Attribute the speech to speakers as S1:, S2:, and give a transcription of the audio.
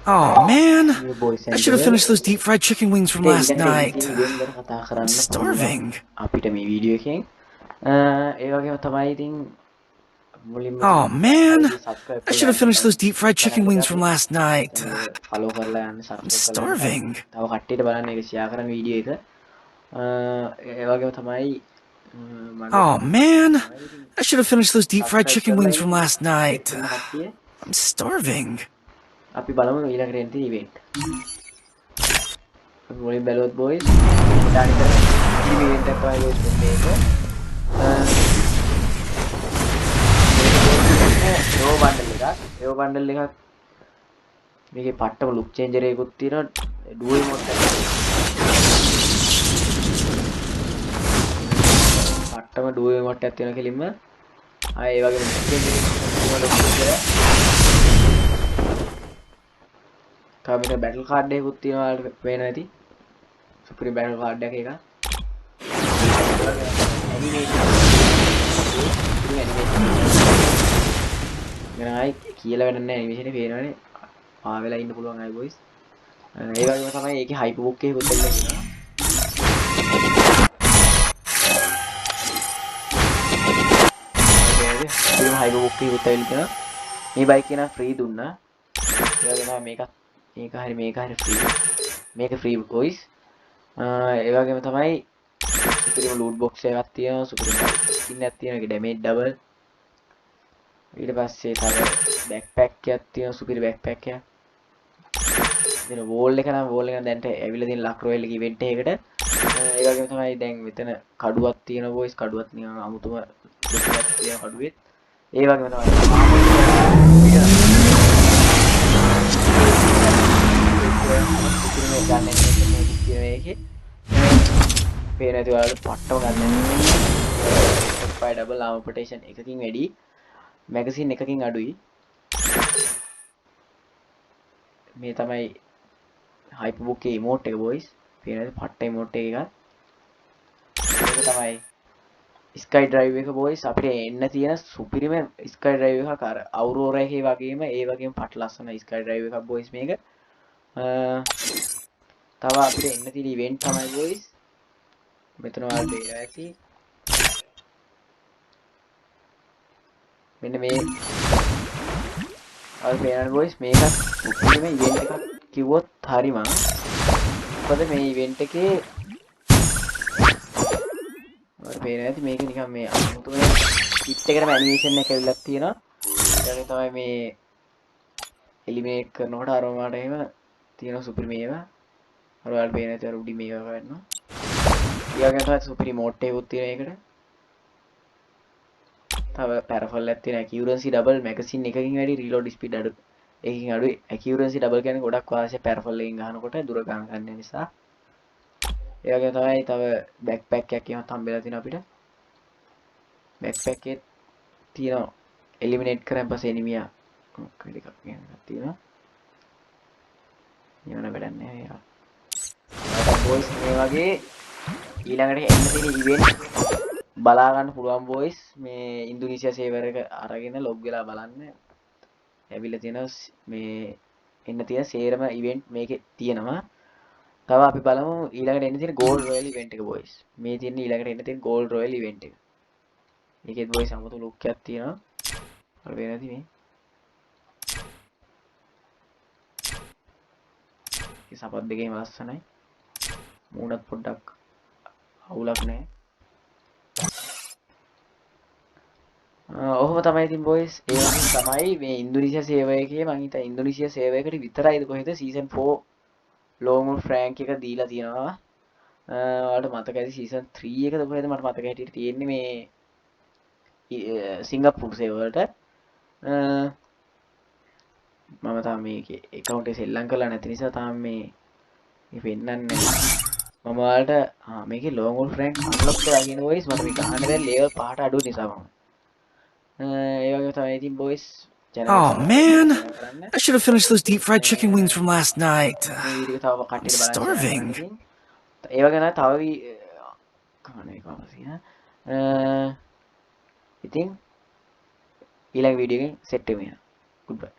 S1: Oh man,
S2: මේ boys
S1: I
S2: and
S1: should have
S2: girl
S1: finished those deep fried chicken wings from
S2: අපිට
S1: last
S2: ඊළඟට එන්න
S1: night.
S2: තියෙන event ගැන කතා
S1: I'm
S2: කරන්න පුළුවන්
S1: starving.
S2: අපිට මේ වීඩියෝ එකෙන් ඒ වගේම තමයි ඉතින් මුලින්ම
S1: Oh man,
S2: ID subscribe
S1: I
S2: කරලා
S1: should have
S2: යන්න
S1: finished
S2: තව
S1: those deep fried chicken
S2: channel
S1: wings
S2: එක
S1: from last night.
S2: channel එක follow කරලා යන්න
S1: I'm
S2: subscribe කරලා යන්න
S1: starving.
S2: තව කට්ටියට බලන්න ඒක share කරන්න වීඩියෝ එක ඒ වගේම තමයි මගේ
S1: Oh man,
S2: තමයි ඉතින්
S1: I should have finished those deep fried
S2: subscribe
S1: chicken
S2: කරලා
S1: wings from
S2: ඉන්න
S1: last
S2: subscribe
S1: night.
S2: කරන කට්ටිය
S1: I'm starving.
S2: අපි බලමු ඊළඟට එන්න තියෙන ඉවෙන්ට් අපි මුලින් බැලුවොත් boys ඩානි කරන ඉවෙන්ට් එකක් තමයි boys මේක ඒව බණ්ඩල් එකක් මේකේ පට්ටම ලුක් චේන්ජර් එකකුත් තියෙනවා ඩුවල් මොඩ් එකක් පට්ටම ඩුවල් මොඩ් එකක් තියෙනවා කෙලින්ම ආයේ ඒ වගේම ලුක් චේන්ජර් එකක් තියෙනවා ලුක් චේන්ජර් තව මේක බැටල් කාඩ් එකකුත් තියෙනවා ඔයාලට පේනවා ඇති සුපිරි බැටල් කාඩ් එකක් ගැනයි කියලා වැඩක් නැහැ ඇනිමේෂන් එක පේනවනේ ආ වෙලා ඉන්න පුළුවන් අය බොයිස් ඒ වගේම තමයි ඒකේ හයිපර් බුක් එකකුත් දෙන්න තියෙනවා ඉතින් හයිපර් බුක් එකකුත් ඇවිල්ලා තියෙනවා මේ බයික් එක නම් ෆ්‍රී දුන්නා ඒ වගේම මේක හරි ෆ්‍රී මේක ෆ්‍රී බොයිස් ඒ වගේම තමයි සුපිරිම ලූට් බොක්ස් එකක් තියෙනවා සුපිරිම ස්කින් එකක් තියෙනවා ඒක ඩැමේජ් ඩබල් ඊට පස්සේ තව බෑක්පැක් එකක් තියෙනවා සුපිරි බෑක්පැක් එකක් දෙන වෝල් එක දැන්ට ඇවිල්ලා තියෙන ලක් රොයල් එක ඉවෙන්ට් එකකට ඒ වගේම තමයි දැන් මෙතන කඩුවක් තියෙනවා බොයිස් කඩුවක් නිකන් අමුතුම ලුක්යක් තියෙනවා කඩුවෙත් ඒ වගේම තමයි සුපිරිම ගන්න එක තියෙන එකේ පේන ඇති ඔයාලට පට්ටම ගන්න ස්පයි ඩබල් ආම ප්‍රොටෙක්ෂන් එකකින් වැඩි මැගසින් එකකින් අඩුයි මේ තමයි හයිපර් බුක් එකේ ඉමෝට් එක බොයිස් පේනද පට්ට ඉමෝට් එකක් මේක තමයි ස්කයි ඩ්‍රයිව් එක බොයිස් අපිට එන්න තියෙන සුපිරිම ස්කයි ඩ්‍රයිව් එකක් අර අවුරෝරා එකේ වගේම ඒ වගේම පට ලස්සන ස්කයි ඩ්‍රයිව් එකක් බොයිස් මේක තව අපිට එන්න තියෙන ඉවෙන්ට් තමයි බොයිස් මෙතන ඔයාලට පේනවා ඇති මෙන්න මේ ඔයාලට පේනවා බොයිස් මේකත් සුපිරිම ඉවෙන්ට් එකක් කිව්වොත් හරිම මොකද මේ ඉවෙන්ට් එකේ ඔයාලට පේනවා ඇති මේක නිකන් මේ අමුතුම කිට් එකටම ඇනිමේෂන් එක ඇවිල්ලා තියෙනවා ඊළඟට තමයි මේ එලිමිනේට් කරනකොට අරෝමාට එහෙම තියෙන සුපිරි මේවා අර ඔයාලට පේනවා ඇති අර උඩින් මේවා කරනවා ඊළඟට තමයි සුපිරි මෝඩ් එකකුත් තියෙන එකට තව පැරෆල් එකක් තියෙන ඇකියුරන්සි ඩබල් මැගසින් එකකින් වැඩි රීලෝඩ් ස්පීඩ් අඩු එකකින් අඩුයි ඇකියුරන්සි ඩබල් කියන්නේ ගොඩක් වාසිය පැරෆල් එකකින් ගහනකොට දුර ගන්න ගන්න නිසා ඒ වගේම තමයි තව බෑක්පැක් එකක් එහෙමත් හම්බෙලා තියෙනවා අපිට බෑක්පැක් එකේ තියෙන එලිමිනේට් කරන් පස්සේ එනිමියා මොකක්ද එකක් තියෙනවා නිවන වැඩක් නැහැ යා බොයිස් මේ වගේ ඊළඟට එන්න තියෙන ඉවෙන්ට් බලා ගන්න පුළුවන් බොයිස් මේ ඉන්දුනීසියා සේවර් එක අරගෙන ලොග් වෙලා බලන්න ඇවිල්ලා තියෙනවා මේ එන්න තියෙන සේරම ඉවෙන්ට් මේකේ තියෙනවා තව අපි බලමු ඊළඟට එන්න තියෙන ගෝල්ඩ් රොයල් ඉවෙන්ට් එක බොයිස් මේ තියෙන ඊළඟට එන්න තියෙන ගෝල්ඩ් රොයල් ඉවෙන්ට් එක මේකෙත් බොයිස් අමුතු ලුක් එකක් තියෙනවා අර වෙන නැති මේ ඒ සපත් දෙකේම ලස්සනයි මූණත් පොඩ්ඩක් අවුලක් නැහැ ඔහොම තමයි ඉතින් බොයිස් ඒ වගේ තමයි මේ ඉන්දුනීසියා සේවර් එකේ මං හිතා ඉන්දුනීසියා සේවර් එකට විතරයිද කොහෙද සීසන් 4 ලෝමු ෆ්‍රෑන්ක් එක දීලා තියෙනවා ඔයාලට මතක ඇති සීසන් 3 එකද කොහෙද මට මතක හිටියට තියෙන්නේ මේ සිංගප්පූර් සේවරට මම තාම මේකේ account එක සෙල්ලම් කරලා නැති නිසා තාම මේ පෙන්නන්නේ නැහැ මම ඔයාලට මේකේ ලෝමු ෆ්‍රෑන්ක් අන්ලොක් කරලා කියන බොයිස් මට මේ ගහන්න බැරි ලෙවල් 5ට අඩු නිසා මම ඒ වගේ තමයි ඉතින් බොයිස් channel එක
S1: Oh
S2: subscribe
S1: man,
S2: කරන්න
S1: I should have finished those deep fried chicken wings from last night.
S2: මේ වීඩියෝ එක තව
S1: I'm
S2: කට්ටියට බලන්න share කරන්න
S1: starving.
S2: ඉතින් ඒ වගේ නේද තව කමනේ කවසිය ඉතින් ඊළඟ වීඩියෝ එකෙන් සෙට් වෙමු goodbye